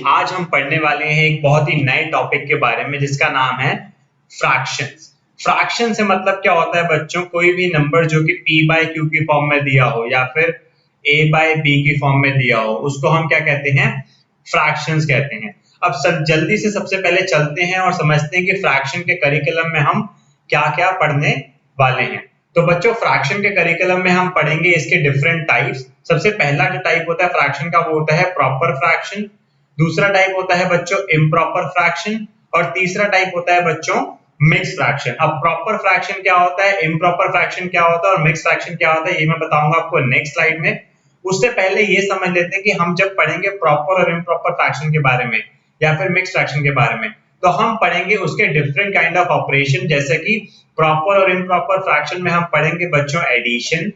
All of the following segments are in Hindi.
आज हम पढ़ने वाले हैं एक बहुत ही नए टॉपिक के बारे में जिसका नाम है फ्रैक्शंस। फ्रैक्शन से मतलब क्या होता है बच्चों, कोई भी नंबर जो कि p बाय q की फॉर्म में दिया हो या फिर a बाय b की फॉर्म में दिया हो, उसको हम क्या कहते हैं, फ्रैक्शंस कहते हैं। अब सब जल्दी से सबसे पहले चलते हैं और समझते हैं कि फ्रैक्शन के करिकुलम में हम क्या क्या पढ़ने वाले हैं। तो बच्चों, फ्रैक्शन के करिकुलम में हम पढ़ेंगे इसके डिफरेंट टाइप्स। सबसे पहला जो टाइप होता है फ्रैक्शन का वो होता है प्रॉपर फ्रैक्शन, दूसरा टाइप होता है बच्चों इम्प्रॉपर फ्रैक्शन और तीसरा टाइप होता है बच्चों मिक्स फ्रैक्शन। अब प्रॉपर फ्रैक्शन क्या होता है, इम्प्रॉपर फ्रैक्शन क्या होता है और मिक्स फ्रैक्शन क्या होता है, ये मैं बताऊंगा आपको नेक्स्ट स्लाइड में। उससे पहले ये समझ लेते हैं कि हम जब पढ़ेंगे प्रॉपर और इम्प्रॉपर फ्रैक्शन के बारे में या फिर मिक्स फ्रैक्शन के बारे में, तो हम पढ़ेंगे उसके डिफरेंट काइंड ऑफ ऑपरेशन। जैसे कि प्रॉपर और इम्प्रॉपर फ्रैक्शन में हम पढ़ेंगे बच्चों addition,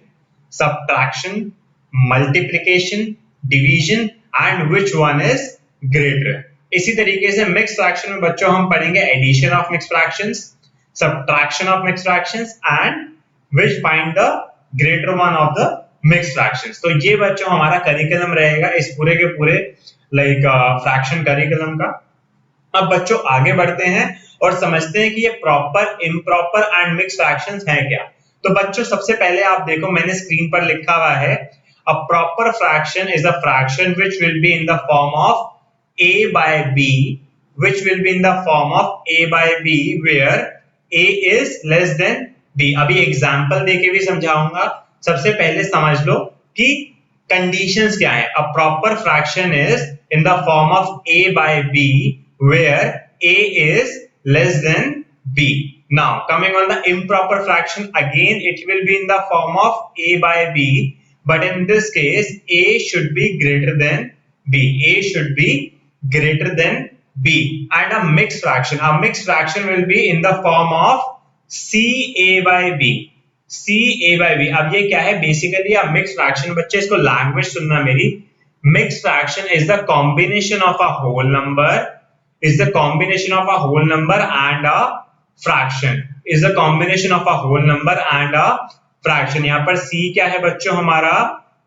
subtraction, multiplication, division and which one is greater. इसी तरीके से मिक्स फ्रैक्शन में बच्चों हम पढ़ेंगे addition of mix fractions, subtraction of mix fractions and which find the greater one of the mix fractions. तो ये बच्चों हमारा करिकुलम रहेगा इस पूरे के पूरे फ्रैक्शन करिकुलम का। अब बच्चों आगे बढ़ते हैं और समझते हैं कि ये proper, improper and mix fractions है क्या। तो बच्चों सबसे पहले आप देखो, मैंने स्क्रीन पर लिखा हुआ है, a proper fraction is a fraction which will be in the form of a by b, which will be in the form of a by b where a is less than b। अभी एग्जांपल देके भी समझाऊंगा। सबसे पहले समझ लो कि कंडीशंस क्या है। A proper fraction is in the form of a by b where a is less than b। Now coming on the improper fraction, again it will be in the form of a by b, but in this case a should be greater than b, a should be greater than b। And a mixed fraction will be in the form of ca by b, ca by b। अब ये क्या है, बेसिकली a mixed fraction, बच्चे इसको लैंग्वेज सुनना मेरी। mixed fraction is the combination of a whole number, is the combination of a whole number and a fraction, is the combination of a whole number and a fraction. यहाँ पर c क्या है बच्चों, हमारा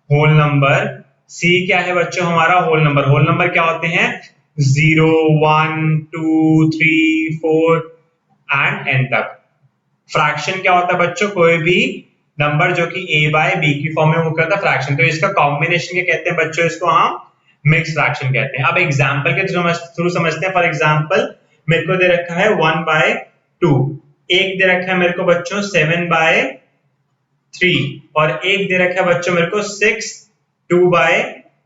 होल नंबर। c क्या है बच्चों, हमारा होल नंबर। होल नंबर क्या होते हैं, 0 1 2 3 4 एंड n तक। फ्रैक्शन क्या होता है बच्चों, कोई भी नंबर जो कि a बाय b की फॉर्म में वो करता है फ्रैक्शन। तो इसका कॉम्बिनेशन क्या कहते हैं बच्चों, इसको हम मिक्स फ्रैक्शन कहते हैं। अब एग्जांपल के थ्रू समझते हैं। फॉर एग्जांपल मेरे को दे रखा है 1 बाय 2, एक दे रखा है मेरे को बच्चों 7 बाय 3 और एक दे रखा है बच्चों मेरे को 6 2 by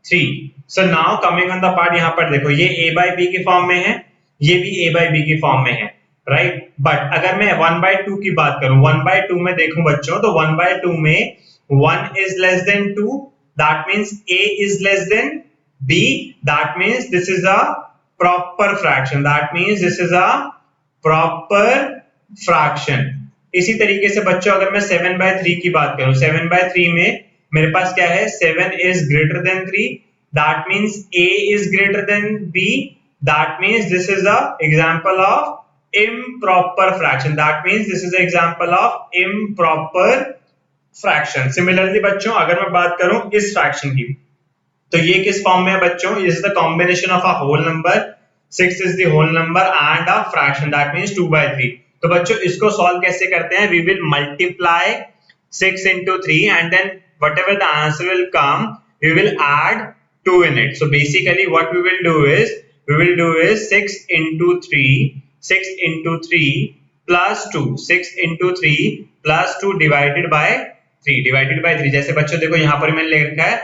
3। So now coming on the part, यहाँ पर देखो ये a by b की फॉर्म में है, ये भी a by b की फॉर्म में है, राइट। बट अगर मैं 1 by 2 की बात करूं, 1 by 2 में देखूं बच्चों, तो 1 by 2 में 1 is less than 2, that means a is less than b, that means this is a proper fraction, that means this is a proper fraction। इसी तरीके से बच्चों अगर मैं 7 by 3 की बात करूं, 7 by 3 में मेरे पास क्या है, 7 is greater than 3, that means a is greater than b, that means this is a example of improper fraction, that means this is an example of improper fraction। Similarly बच्चों अगर मैं बात करूं इस फ्रैक्शन की, तो ये किस फॉर्म में है बच्चों, is the combination of a whole number, 6 is the whole number and a fraction, that means 2 by 3। तो बच्चों इसको सॉल्व कैसे करते हैं, we will multiply 6 into 3 and then whatever the answer will come, we will add 2 in it। So basically what we will do is 6 into 3 plus 2, 6 into 3 plus 2 divided by 3 जैसे बच्चों देखो यहाँ पर मैंने लिख रखा है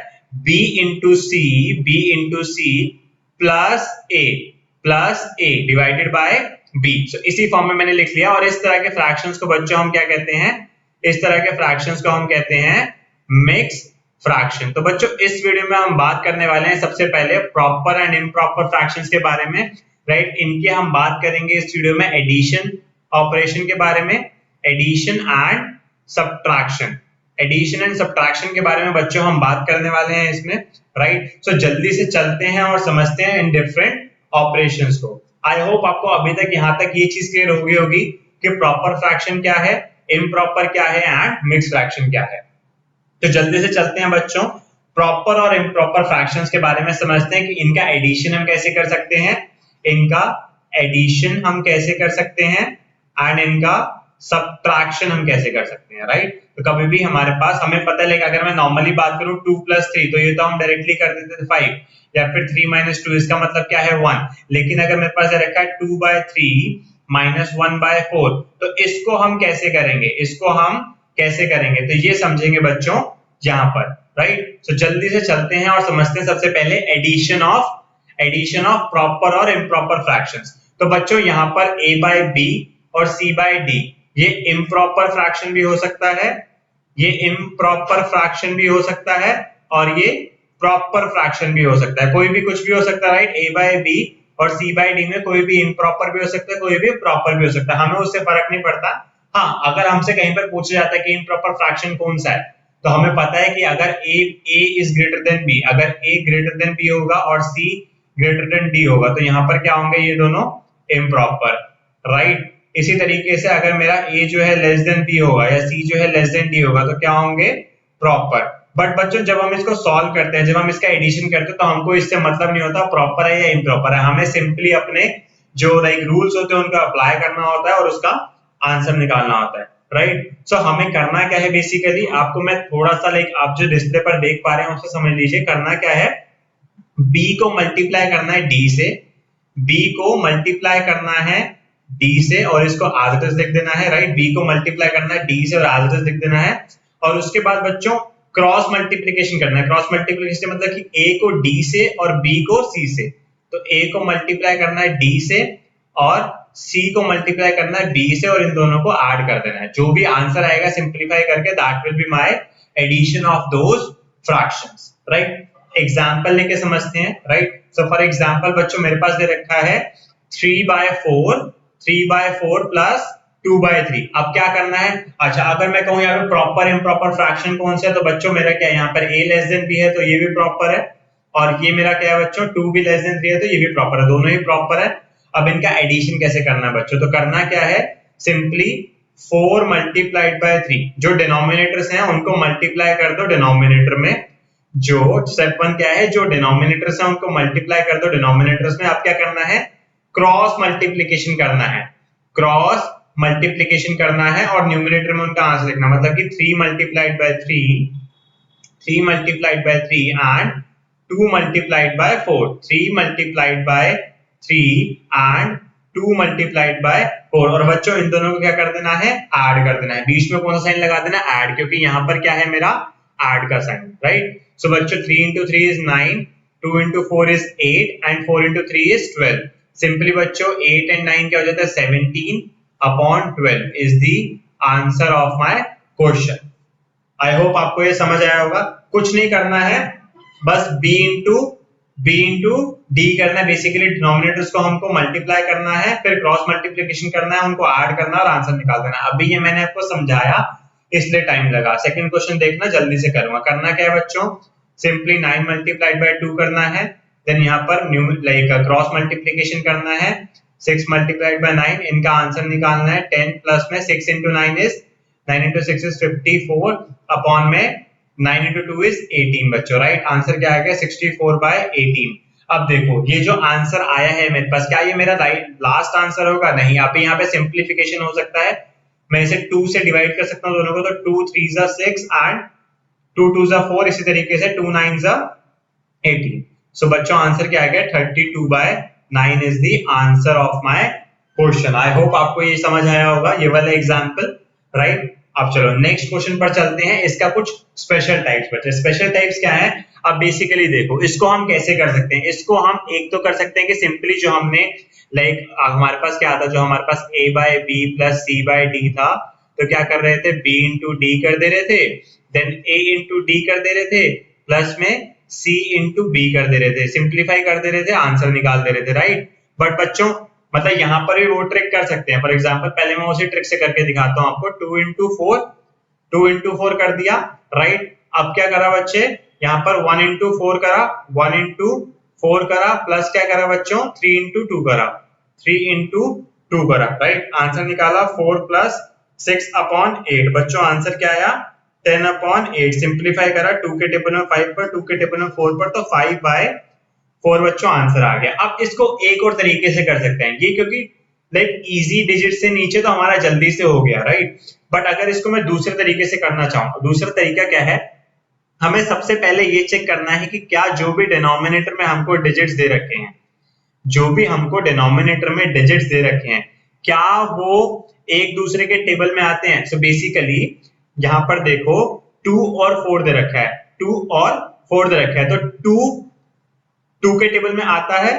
b into c plus a divided by b। so इसी फॉर्म में मैंने लिख लिया। और इस तरह के फ्रैक्शंस को बच्चों हम क्या कहते हैं, इस तरह के फ्रैक्शंस को हम कहते हैं मिक्स फ्रैक्शन। तो बच्चों इस वीडियो में हम बात करने वाले हैं सबसे पहले प्रॉपर एंड इम्प्रॉपर फ्रैक्शंस के बारे में, राइट। इनके हम बात करेंगे इस वीडियो में एडिशन ऑपरेशन के बारे में, addition and subtraction, addition and subtraction के बारे में बच्चों हम बात करने वाले हैं इसमें, राइट। सो जल्दी से चलते हैं और समझते हैं इन डिफरेंट ऑपरेशंस को। आई होप आपको अभी तक यहाँ तक ये चीज क्लियर हो गई होगी कि प्रॉपर फ्रैक्शन क्या है, इम्प्रॉपर क्या है एंड मिक्स फ्रैक्शन क्या है। तो जल्दी से चलते हैं बच्चों प्रॉपर और इम्प्रॉपर फ्रैक्शंस के बारे में समझते हैं कि इनका एडिशन हम कैसे कर सकते हैं, इनका एडिशन हम कैसे कर सकते हैं एंड इनका सब्ट्रैक्शन हम कैसे कर सकते हैं, राइट। तो कभी भी हमारे पास हमें पता है, अगर मैं नॉर्मली बात करूं 2 + 3 तो ये तो हम डायरेक्टली कर देते थे 5, या फिर 3 - 2 इसका मतलब क्या है 1। लेकिन अगर मेरे पास रखा है 2/3 - 1/4 तो इसको हम कैसे करेंगे, इसको हम कैसे करेंगे, तो ये समझेंगे बच्चों यहाँ पर, राइट। तो जल्दी से चलते हैं और समझते हैं सबसे पहले एडिशन ऑफ प्रॉपर और इम्प्रॉपर फ्रैक्शंस। तो बच्चों यहाँ पर a/b और c/d ये इम्प्रॉपर फ्रैक्शन भी हो सकता है, ये इम्प्रॉपर फ्रैक्शन भी हो सकता है, और ये प्रॉपर फ्रैक्शन भी हो सकता है। कोई भी कुछ भी हो सकता है, राइट। a/b और c/d में कोई भी इम्प्रॉपर भी हो सकता है, कोई भी प्रॉपर भी हो सकता है, हमें उससे फर्क नहीं पड़ता। हाँ, अगर हमसे कहीं पर पूछा जाता है कि इम्प्रॉपर फ्रैक्शन कौन सा है, तो हमें पता है कि अगर a is greater than b, अगर a ग्रेटर देन b होगा और c ग्रेटर देन d होगा, तो यहाँ पर क्या होंगे, ये दोनों इम्प्रॉपर, राइट। इसी तरीके से अगर मेरा a जो है लेस देन b होगा या c जो है लेस देन d होगा, तो क्या होंगे, प्रॉपर। बट बच्चों जब हम इसको सॉल्व करते हैं, जब हम इसका एडिशन करते हैं, तो हमको इससे मतलब नहीं होता प्रॉपर है या इम्प्रॉपर है, हमें सिंपली अपने जो रूल्स होते हैं उनका अप्लाई करना होता है और उसका आंसर निकालना होता है, राइट। सो हमें करना क्या है, बेसिकली आपको मैं थोड़ा सा आप जो डिस्प्ले पर देख पा रहे हैं उससे समझ लीजिए। करना क्या है, b को मल्टीप्लाई करना है d से, b को मल्टीप्लाई करना है d से और इसको एज इट इज लिख देना है, राइट। b को मल्टीप्लाई करना है d से और एज इट इज लिख देना है, और उसके बाद बच्चों क्रॉस मल्टीप्लिकेशन करना है। क्रॉस मल्टीप्लिकेशन मतलब कि a को d से और b को c से, तो a को मल्टीप्लाई करना है d से और c को मल्टीप्लाई करना है b से, और इन दोनों को ऐड कर देना है। जो भी आंसर आएगा सिंपलीफाई करके, that will be my addition of those fractions, right. Example लेके समझते हैं, राइट। सो फॉर एग्जांपल बच्चों मेरे पास दे रखा है 3/4 प्लस 2/3। अब क्या करना है, अच्छा अगर मैं कहूं यहाँ पे प्रॉपर इम्प्रॉपर फ्रैक्शन कौन सा है, तो बच्चों मेरा क्या है, यहाँ पर a लेस देन b है तो ये भी प्रॉपर है, और ये मेरा क्या है बच्चों 2 भी लेस देन 3 है तो ये भी प्रॉपर है, दोनों ही प्रॉपर है। अब इनका एडिशन कैसे करना है बच्चों, तो करना क्या है, सिंपली 4 × 3 जो डिनोमिनेटर्स हैं उनको मल्टीप्लाई कर दो डिनोमिनेटर में, जो स्टेप 1 क्या है, जो डिनोमिनेटर्स हैं उनको मल्टीप्लाई कर दो डिनोमिनेटर्स में। अब क्या करना है, क्रॉस मल्टीप्लिकेशन करना है, क्रॉस मल्टीप्लिकेशन करना है और न्यूमरेटर में उनका आंसर लिखना, मतलब कि 3 × 3 एंड 2 × 4, 3 × 3 एंड 2 × 4, और बच्चों इन दोनों को क्या कर देना है, ऐड कर देना है। बीच में कौन सा साइन लगा देना, ऐड, क्योंकि यहाँ पर क्या है मेरा ऐड का साइन, राइट। सो बच्चों 3 × 3 is 9, 2 × 4 is 8 and 4 × 3 is 12। Simply बच्चों 8 और 9 क्या हो जाता है, 17/12 is the answer of my question। I hope आपको ये समझ आया होगा। कुछ नहीं करना है, बस b into d करना है, बेसिकली डिनोमिनेटर्स को हमको मल्टीप्लाई करना है, फिर क्रॉस मल्टीप्लिकेशन करना है, उनको ऐड करना है और आंसर निकाल देना है। अभी ये मैंने आपको समझाया इसलिए टाइम लगा। सेकंड क्वेश्चन देखना, जल्दी से करूंगा। करना क्या है बच्चों, सिंपली 9 × 2 करना है, देन यहाँ पर क्रॉस मल्टीप्लिकेशन करना है, 6 × 9, इनका आंसर निकालना है। 10 प्लस में 6 × 9 is 9 × 6 is 54 अपॉन में 9 × 2 is 18 बच्चों, राइट। आंसर क्या आएगा, 64/18। अब देखो ये जो आंसर आया है मेरे पास, क्या ये मेरा लास्ट आंसर होगा, नहीं। आप यहाँ पे सिंप्लीफिकेशन हो सकता है, मैं इसे 2 से डिवाइड कर सकता हूँ दोनों को, तो 2 × 3 = 6 एंड 2 × 2 = 4, इसी तरीके से 2 × 9 = 18। सो बच्चों आंसर क्या आ गया, 32/9 is the answer of my question. I hope आपको ये समझ आया होगा, ये वाला एग्जांपल, राइट। अब चलो नेक्स्ट क्वेश्चन पर चलते हैं। इसका कुछ स्पेशल टाइप्स बचे। स्पेशल टाइप्स क्या है, अब बेसिकली देखो इसको हम कैसे कर सकते हैं। इसको हम एक तो कर सकते हैं कि सिंपली जो हमने हमारे पास क्या था, जो हमारे पास a/b + c/d था, तो क्या कर रहे थे, b × d कर दे रहे थे, देन a × d कर दे रहे थे, प्लस में c × b कर दे रहे थे, सिंप्लीफाई कर दे रहे थे, आंसर निकाल दे रहे थे, राइट। बट बच्चों मतलब यहाँ पर भी वो ट्रिक कर सकते हैं। फॉर एग्जांपल पहले मैं उसी ट्रिक से करके दिखाता हूँ आपको। 2 × 4 कर दिया, राइट। अब क्या करा बच्चे, यहाँ पर 1 × 4 करा, 1 × 4 करा, प्लस क्या करा बच्चों, 3 × 2 करा, 3 × 2 करा, राइट। आंसर निकाला 4 + 6/8। बच्चों आंसर क्या आया, 10/8 सिंप्लीफाई करा 2 के टेबल में 5 पर, 2 के टेबल में 4 पर, तो 5/4 बच्चों आंसर आ गया। अब इसको एक और तरीके से कर सकते हैं, ये क्योंकि लाइक इजी डिजिट से नीचे तो हमारा जल्दी से हो गया, राइट। बट अगर इसको मैं दूसरे तरीके से करना चाहूँ, दूसरा तरीका क्या है, हमें सबसे पहले ये चेक करना है कि क्या जो भी डिनोमिनेटर में हमको डिजिट्स दे रखे हैं, जो भी हमको डिनोमिनेटर में डिजिट्स दे रखे हैं, क्या वो एक दूसरे के टेबल में आते हैं। सो बेसिकली यहाँ पर देखो 2 और 4 दे रखा है, 2 और 4 दे रखा है, तो 2 के टेबल में आता है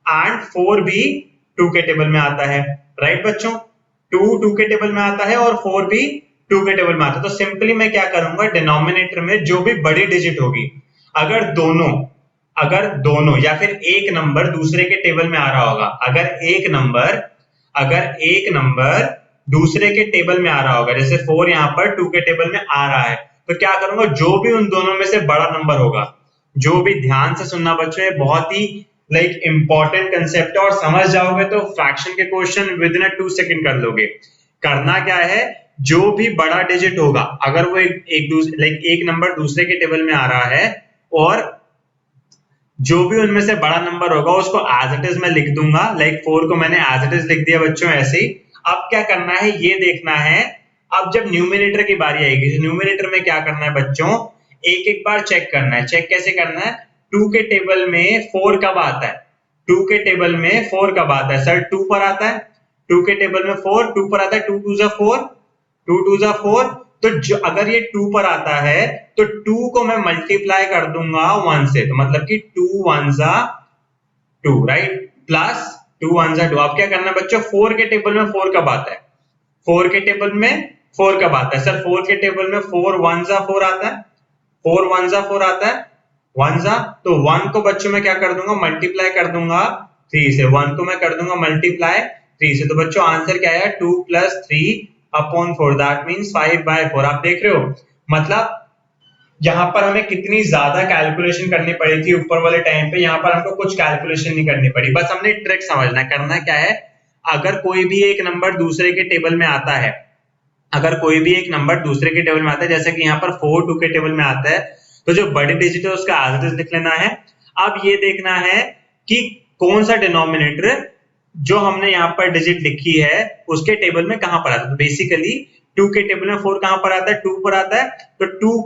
एंड 4 भी 2 के टेबल में आता है, राइट बच्चों। 2 के टेबल में आता है और 4 भी 2 के टेबल में आता है। तो सिंपली मैं क्या करूंगा, डिनोमिनेटर में जो भी बड़ी डिजिट होगी, अगर दोनों या फिर एक नंबर दूसरे के टेबल में आ रहा होगा, अगर एक नंबर दूसरे के टेबल में आ रहा होगा, जैसे 4 यहाँ पर 2 के टेबल में आ रहा है, तो क्या करूंगा, जो भी उन दोनों में से बड़ा नंबर होगा, जो भी, ध्यान से सुनना बच्चों, ये बहुत ही लाइक इंपॉर्टेंट कंसेप्ट है, और समझ जाओगे तो फ्रैक्शन के क्वेश्चन विद इन 2 सेकंड कर लोगे। करना क्या है, जो भी बड़ा डिजिट होगा, अगर वो एक नंबर दूसरे के टेबल में आ रहा है, और जो भी उनमें से बड़ा नंबर होगा उसको एज इट इज मैं लिख दूंगा, लाइक 4 को मैंने एज इट इज लिख दिया बच्चों, ऐसे ही। अब क्या करना है, ये देखना है, अब जब न्यूमिनेटर की बारी आएगी, न्यूमिनेटर में क्या करना है बच्चों, एक एक बार चेक करना है। चेक कैसे करना है, 2 के टेबल में 4 कब आता है, 2 के टेबल में 4 कब आता है, सर 2 पर आता है, 2 के टेबल में 4 2 पर आता है, 2 2 जा 4, 2 2 जा 4, तो जो अगर ये 2 पर आता है तो 2 को मैं मल्टीप्लाई कर दूंगा 1 से, तो मतलब कि 2 1 जा 2, राइट, प्लस 2 1 जा 2। अब क्या करना है बच्चों, 4 के टेबल में 4 कब आता है, 4 के टेबल में 4 कब आता है, सर 4 के टेबल में 4 1 जा 4 आता है, 4 1 जा 4 आता है, 1 जा, तो 1 को बच्चों में क्या कर दूंगा, मल्टीप्लाई कर दूंगा 3 से, 1 को मैं कर दूंगा मल्टीप्लाई 3 से, तो बच्चों आंसर क्या है, 2 + 3/4, दैट मींस 5/4। आप देख रहे हो, मतलब यहाँ पर हमें कितनी ज्यादा कैलकुलेशन करनी पड़ी थी ऊपर वाले टाइम पे, यहाँ पर हमको कुछ कैलकुलेशन नहीं करनी पड़ी, बस हमने ट्रिक समझना है। करना क्या है, अगर कोई भी एक नंबर दूसरे के टेबल में आता है, अगर कोई भी एक नंबर दूसरे के टेबल में आता है, जैसे कि यहाँ पर 4 2 के टेबल में आता है, तो जो बड़ी डिजिट है उसका एज इट इज लिख लेना है। अब ये देखना है कि कौन सा डिनोमिनेटर जो हमने यहाँ पर डिजिट लिखी है उसके टेबल में कहां पर आता है। तो बेसिकली 2 के टेबल में 4 कहां पर आता है, 2 पर आता है, तो 2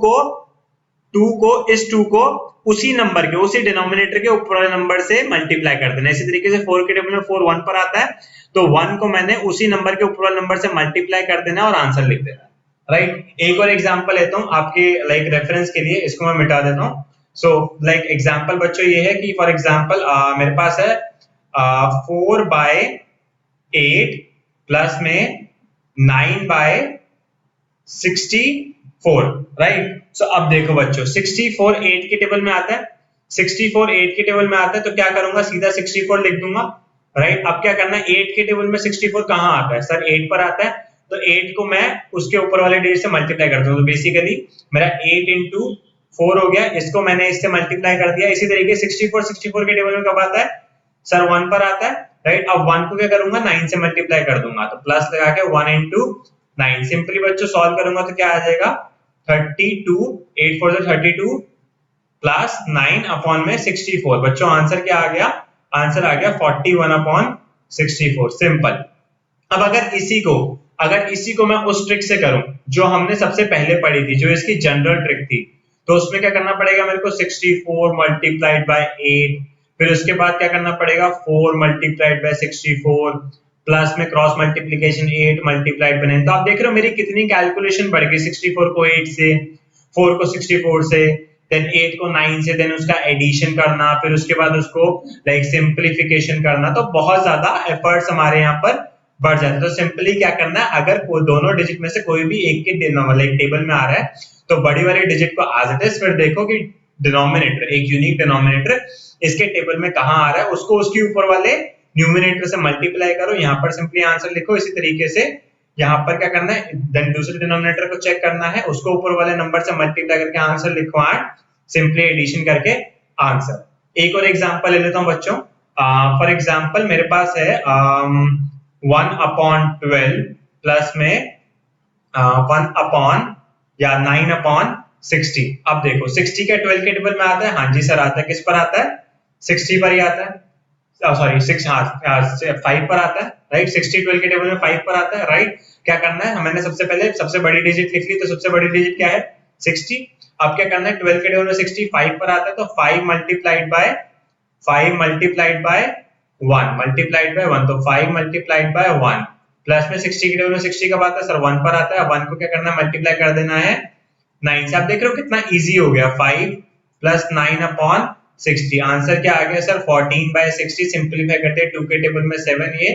को उसी नंबर के, उसी डिनोमिनेटर के ऊपर वाले नंबर से मल्टीप्लाई कर देना। इसी तरीके से 4 के टेबल में 4 1 पर आता है, तो 1 को मैंने उसी नंबर के ऊपर वाले नंबर से मल्टीप्लाई कर देना और आंसर लिख देना, राइट। एक और एग्जांपल लेता हूं आपके लाइक रेफरेंस के लिए, इसको मैं मिटा देता हूं। सो लाइक एग्जांपल बच्चों ये है कि फॉर एग्जांपल मेरे पास है 4/8 प्लस में 9/64, राइट। सो अब देखो बच्चों, 64 8 के टेबल में आता है, 64 8 के टेबल में आता है, तो क्या करूंगा, सीधा 64 लिख दूंगा, राइट। अब क्या करना है, 8 के टेबल में 64 कहां आता है, सर 8 पर आता है, तो 8 को मैं उसके ऊपर वाले डिजिट से मल्टीप्लाई कर दूंगा, तो बेसिकली मेरा 8 × 4 हो गया, इसको मैंने इससे मल्टीप्लाई कर दिया। इसी तरीके 64 के टेबल में कब आता है, सर 1 पर आता है, राइट। अब 1 को क्या करूंगा, 9 से मल्टीप्लाई कर दूंगा, तो प्लस लगा के 1 × 9, सिंपली बच्चों सॉल्व करूंगा तो क्या आ जाएगा, 32 8 4 32 प्लस 9/64। बच्चों आंसर क्या आ गया, आंसर आ गया 41/64, सिंपल। अब अगर इसी को मैं उस ट्रिक से करूं जो हमने सबसे पहले पढ़ी थी, जो इसकी जनरल ट्रिक थी, तो उसमें क्या करना पड़ेगा मेरे को, 64 × 8, फिर उसके बाद क्या करना पड़ेगा, 4 × 64 प्लस में क्रॉस मल्टीप्लीकेशन 8 × 9। तो आप देख रहे हो मेरी कितनी कैलकुलेशन बढ़ गई, 64 को 8 से, 4 को 64 से, देन 8 को 9 से, देन उसका एडिशन करना, फिर उसके बाद उसको लाइक सिंप्लीफिकेशन करना, तो बहुत ज्यादा एफर्ट्स हमारे यहाँ पर बढ़ जाते हैं। तो सिंपली क्या करना है, अगर दोनों डिजिट में से कोई भी एक के टेबल में आ रहा है, तो बड़ी वाली डिजिट को एज इट इज, फिर देखो कि डिनोमिनेटर, एक यूनिक डिनोमिनेटर इसके टेबल में कहां आ रहा है, उसको उसके ऊपर वाले न्यूमिनेटर से मल्टीप्लाई करो, यहाँ पर सिंपली आंसर लिखो। इसी तरीके से यहाँ पर क्या करना है, देन दूसरे डिनोमिनेटर को चेक करना है, उसको ऊपर वाले नंबर से मल्टीप्लाई करके आंसर लिखो एंड सिंपली एडिशन करके आंसर। एक और एग्जांपल ले लेता हूं बच्चों। फॉर एग्जांपल मेरे पास है 1/12 प्लस में 1/8 या 9/60। अब देखो 60 क्या 12 के टेबल में आता है? हाँ जी सर आता है। किस पर आता है? 60 पर ही आता है। सॉरी 6, हाँ 5 पर आता है, राइट। 60 12 के टेबल में 5 पर आता है, राइट। क्या करना है? मैंने सबसे पहले सबसे बड़ी डिजिट लिख ली, तो सबसे बड़ी डिजिट क्या है? 60। अब क्या करना है? 12 के टेबल में 60 5 पर आता है, तो 5 मल्टीप्लाइड बाय 1 मल्टीप्लाइड बाय 1, तो 5 मल्टीप्लाइड बाय 1 प्लस में 60 के टेबल में 60 कब आता है सर? 1 पर आता है। 1 को क्या करना है? मल्टीप्लाई कर देना है 9 से। आप देख रहे हो कितना इजी हो गया। 5 प्लस 9/60। आंसर क्या आ गया सर? 14/60। सिंपलीफाई करते हैं 2 के टेबल में 7, ये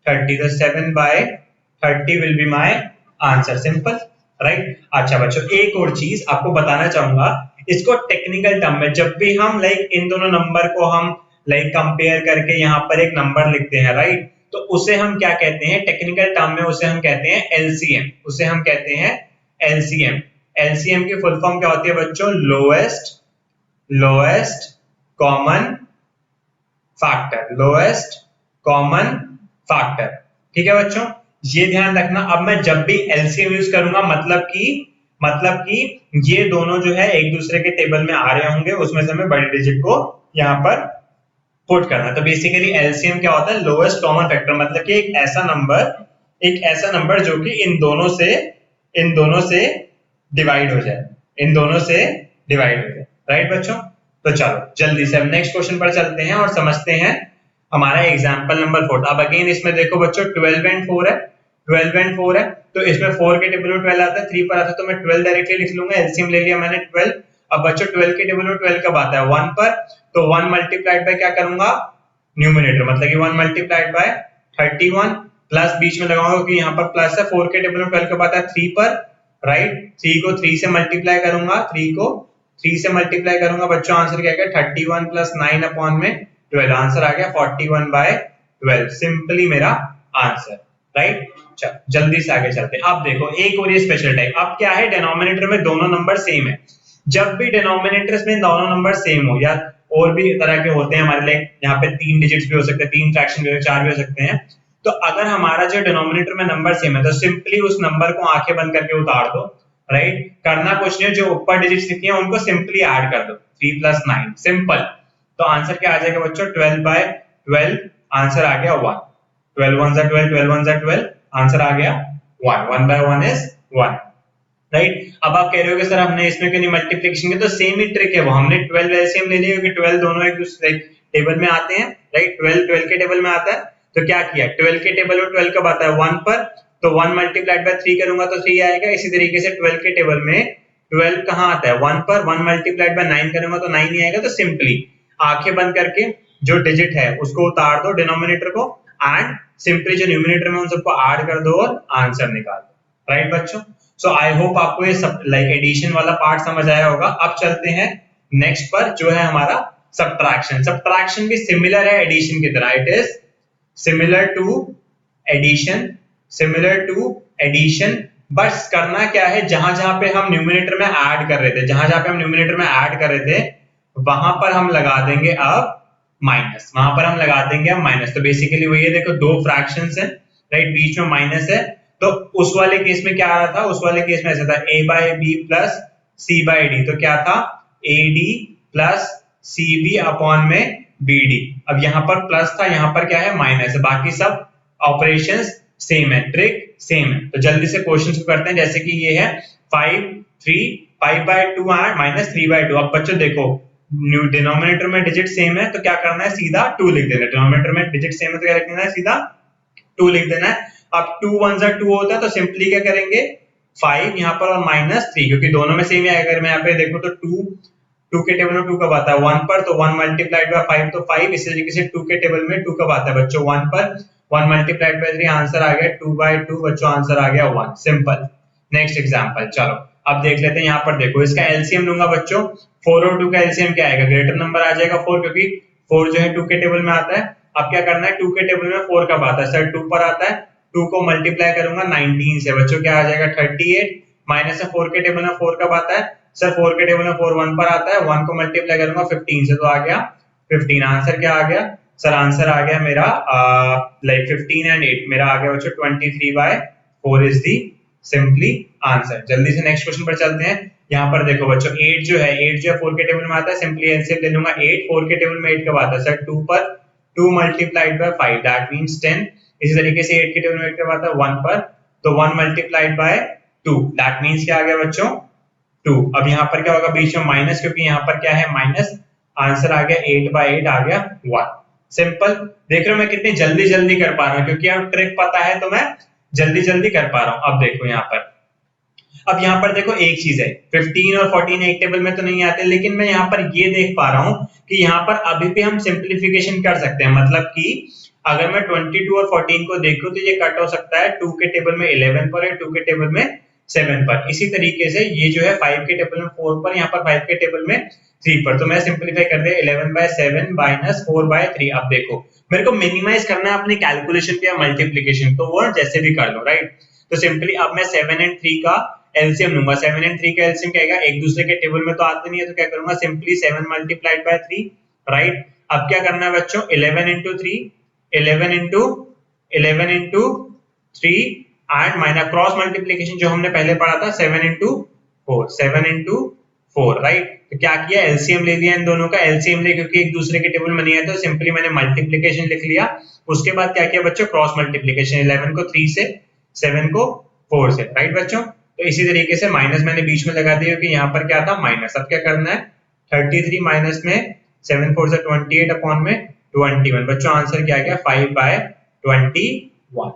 30, तो 7/30 will be my answer. Simple, right. अच्छा बच्चों, एक और चीज आपको बताना चाहूंगा, इसको टेक्निकल टर्म में जब भी हम लाइक इन दोनों नंबर को हम लाइक कंपेयर करके यहाँ पर एक नंबर लिखते हैं, राइट, तो उसे हम क्या कहते हैं टेक्निकल टर्म में? उसे हम कहते हैं एलसीएम। उसे हम कहते हैं एलसीएम। एलसीएम की फुल फॉर्म क्या होती है बच्चों? Lowest common factor. Lowest common factor, ठीक है बच्चों, ये ध्यान रखना। अब मैं जब भी एलसीएम यूज करूंगा, मतलब कि ये दोनों जो है एक दूसरे के टेबल में आ रहे होंगे, उसमें से मैं बड़ी डिजिट को यहाँ पर पुट करना। तो बेसिकली एलसीएम क्या होता है? लोएस्ट कॉमन फैक्टर, मतलब कि एक ऐसा नंबर जो कि इन दोनों से डिवाइड हो जाए, राइट बच्चों। तो चलो जल्दी से हम नेक्स्ट क्वेश्चन पर चलते हैं और समझते हैं हमारा एग्जांपल नंबर 4। अब अगेन इसमें देखो बच्चों 12 एंड 4 है, 12 एंड 4 है, तो इसमें 4 के टेबल में 12 आता है, 3 पर आता है, तो मैं 12 डायरेक्टली लिख लूंगा। एलसीएम ले लिया मैंने 12। अब बच्चों 12 के टेबल में 12 कब आता है? 1 पर, तो 1 मल्टीप्लाइड बाय क्या करूंगा? न्यूमरेटर, मतलब कि 1 मल्टीप्लाइड बाय 31 प्लस बीच में लगाऊंगा क्योंकि यहाँ पर प्लस है। 4 के टेबल में 12 कब आता है? 3 पर, राइट। 3 को 3 से मल्टीप्लाई करूंगा, 3 को 3 से मल्टीप्लाई करूंगा बच्चों, आंसर क्या आएगा? 31 प्लस 9 अपॉन में 12, आंसर आ गया 41/12। सिंपली मेरा आंसर, राइट। चलो जल्दी से आगे चलते हैं। अब देखो एक और ये स्पेशल टाइप। अब क्या है? डिनोमिनेटर में दोनों नंबर सेम है। जब भी डिनोमिनेटर्स में दोनों नंबर सेम हो, या और भी तरह के होते हैं हमारे लिए, यहाँ पे 3 डिजिट्स भी हो सकते हैं, 3 फ्रैक्शन भी हो सकते हैं, 4 भी हो सकते हैं, तो अगर हमारा जो डिनोमिनेटर में नंबर सेम है, तो सिंपली उस नंबर को आंखें बंद करके उतार दो, राइट। करना कुछ नहीं, जो ऊपर डिजिट्स लिखी हैं उनको सिंपली ऐड कर दो, 3 प्लस 9, सिंपल। तो आंसर क्या आ जाएगा बच्चों? 12/12, आंसर आ गया 1। 12 1 12, 12 1 12, आंसर आ गया 1। 1/1 इज 1, राइट। अब आप कह रहे हो कि सर हमने इसमें क्यों नहीं मल्टीप्लिकेशन किया? तो सेम ही ट्रिक है वो, हमने 12 एलसीएम ले लिया क्योंकि 12 दोनों एक दूसरे टेबल में आते हैं, राइट। 12 के टेबल में आता है, तो क्या किया? 12 के टेबल में 12 कब आता है? 1 पर, तो 1 मल्टीप्लाइड बाय 3 करूंगा तो 3 आएगा। इसी तरीके से 12 के टेबल में 12 कहां आता है? 1 पर, 1 मल्टीप्लाइड बाय 9 करूंगा तो 9 ही आएगा। तो सिंपली आंखें बंद करके जो डिजिट है उसको उतार दो डिनोमिनेटर को, एंड सिंपली जो न्यूमरेटर में उन सबको ऐड कर दो और आंसर निकाल दो, राइट बच्चों। सो आई होप आपको ये सब लाइक एडिशन वाला पार्ट समझ आया होगा। अब चलते हैं नेक्स्ट पर, जो है हमारा सब्ट्रैक्शन। सब्ट्रैक्शन भी सिमिलर है एडिशन की तरह, it is similar to addition, बस करना क्या है? जहां पे हम न्यूमरेटर में ऐड कर रहे थे, वहां पर हम लगा देंगे अब माइनस। तो बेसिकली वही है, देखो दो फ्रैक्शंस हैं, राइट, बीच में माइनस है। तो उस वाले केस में क्या आ रहा था? उस वाले केस में ऐसा था a/b प्लस c/d, तो क्या था? ad प्लस cb अपॉन में bd। अब यहाँ पर प्लस था, यहाँ पर क्या है? माइनस है। बाकी सब ऑपरेशंस सेम है, ट्रिक सेम है। तो जल्दी से क्वेश्चंस को करते हैं। जैसे कि ये है 5/2 एंड माइनस 3/2। अब बच्चों देखो डिनोमिनेटर में डिजिट सेम है, तो क्या करना है? सीधा 2 लिख देना है। डिनोमिनेटर में डिजिट सेम है तो क्या लिखना है? सीधा 2 लिख देना है। अब 2 1 2 होता है, तो सिंपली क्या करेंगे? 5 यहाँ पर और माइनस 3, क्योंकि दोनों में सेम ही आएगा। अगर मैं यहाँ पे देखूं तो 2 के टेबल में 2 कब आता है? 1 पर, तो 1 मल्टीप्लाइड बाय 5 तो 5। इसी तरीके से 2 के टेबल में 2 कब आता है बच्चों? 1 पर, 1 मल्टीप्लाइड बाय 3, आंसर आ गया 2/2 बच्चों, आंसर आ गया 1। सिंपल। नेक्स्ट एग्जांपल, चलो अब देख लेते हैं। यहाँ पर देखो इसका एलसीएम लूंगा बच्चों। 4 और 2 का एलसीएम क्या आएगा? ग्रेटर नंबर आ जाएगा 4, क्योंकि 4 जो है 2 के टेबल में आता है। अब क्या करना है? 2 के टेबल में 4 कब आता है? सर 2 पर आता है। 2 को मल्टीप्लाई करूंगा 19 से बच्चों, क्या आ जाएगा? 38। माइनस से 4 के टेबल में 4 कब आता है? सर 4 के टेबल में 4 1 पर आता है। 1 को मल्टीप्लाई करूंगा 15 से, तो आ गया 15। आंसर क्या आ गया? सर आंसर आ गया मेरा लाइक 15 एंड 8 मेरा आ गया बच्चों 23/4 इज दी सिंपली आंसर। जल्दी से नेक्स्ट क्वेश्चन पर चलते हैं। यहाँ पर देखो बच्चों 8 जो है 4 के टेबल में आता है, सिंपली एलसीएम ले लूंगा। 8 4 के टेबल में 8 कब आता है सर? 2 पर 2 मल्टीप्लाइड बाय 5 दैट मींस 10। इसी तरीके से 8 के टेबल में 8 कब आता है? 1 पर, तो 1 मल्टीप्लाइड बाय 2 दैट मींस क्या आ गया बच्चों? 2। अब यहाँ पर क्या होगा बीच में माइनस, क्योंकि यहाँ पर क्या है माइनस, आंसर आ गया 8 बाय 8 आ गया 1। सिंपल। देख रहे हो मैं कितनी जल्दी जल्दी कर पा रहा हूँ, क्योंकि अब ट्रिक पता है तो मैं जल्दी जल्दी कर पा रहा हूँ। अब देखो यहाँ पर, अब यहाँ पर देखो एक चीज है, 15 और 14 एक टेबल में तो नहीं आते, लेकिन मैं यहाँ पर ये देख पा रहा हूँ कि यहाँ पर अभी भी हम सिंप्लीफिकेशन कर सकते हैं। मतलब कि अगर मैं 22 और 14 को देखूं तो ये कट हो सकता है 2 के टेबल में 11 पर और 2 के टेबल में 7 पर। इसी तरीके से ये जो है 5 के टेबल में 4 पर, यहाँ पर 5 के टेबल में 3 पर। तो मैं सिंप्लीफाई कर दे 11 बाय 7 माइनस 4 बाय 3। अब देखो मेरे को मिनिमाइज करना है अपनी कैलकुलेशन पे या मल्टीप्लीकेशन, तो वो जैसे भी कर लो, राइट। तो सिंपली अब मैं 7 एंड 3 का एलसीएम लूंगा। 7 एंड 3 का एलसीएम क्या आएगा? एक दूसरे के टेबल में तो आते नहीं है, तो क्या करूंगा सिंपली 7 मल्टीप्लाइड बाय 3, राइट। अब क्या करना है बच्चों? 11 into 3 11 into 3 and minus cross multiplication जो हमने पहले पढ़ा था 7 into 4, राइट। तो क्या किया? एलसीएम ले लिया इन दोनों का। एलसीएम ले क्योंकि एक दूसरे के टेबल में नहीं है, तो सिंपली मैंने मल्टीप्लिकेशन लिख लिया। उसके बाद क्या किया बच्चों? क्रॉस मल्टीप्लिकेशन, 11 को 3 से, 7 को 4 से, राइट बच्चों। तो इसी तरीके से माइनस मैंने बीच में लगा दिया क्योंकि यहाँ पर क्या था माइनस। अब क्या करना है? 33 माइनस में 7 4 से 28 अपॉन में 21। बच्चों आंसर क्या आ गया? 5 बाय 21।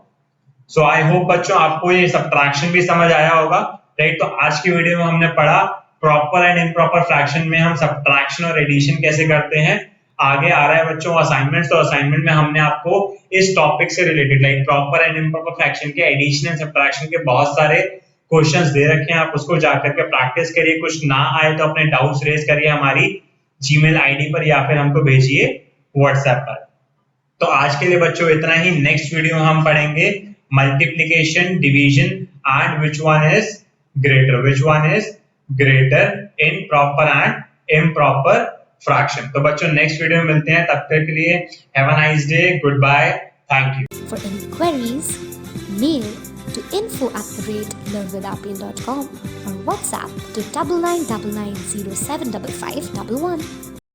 सो आई होप बच्चों आपको ये सब्ट्रैक्शन भी समझ आया होगा, राइट। तो आज की वीडियो में हमने पढ़ा प्रॉपर एंड इम्प्रॉपर फ्रैक्शन में हम सब्ट्रैक्शन और एडिशन कैसे करते हैं। आगे आ रहा है बच्चों असाइनमेंट, तो असाइनमेंट में हमने आपको इस टॉपिक से related like proper and improper fraction के, एडिशन एंड सब्ट्रैक्शन के बहुत सारे क्वेश्चंस दे रखे हैं। आप उसको जाकर के प्रैक्टिस करिए। कुछ ना आए तो अपने डाउट्स रेज करिए हमारी जीमेल आईडी पर या फिर हमको भेजिए व्हाट्सएप पर। तो आज के लिए बच्चों इतना ही। नेक्स्ट वीडियो में हम पढ़ेंगे multiplication, division and which one is greater in proper and improper fraction. तो बच्चों नेक्स्ट वीडियो में मिलते हैं, तब तक के लिए have a nice day, goodbye, thank you. For inquiries, mail to info@learnwithapple.com or WhatsApp to 9999075511.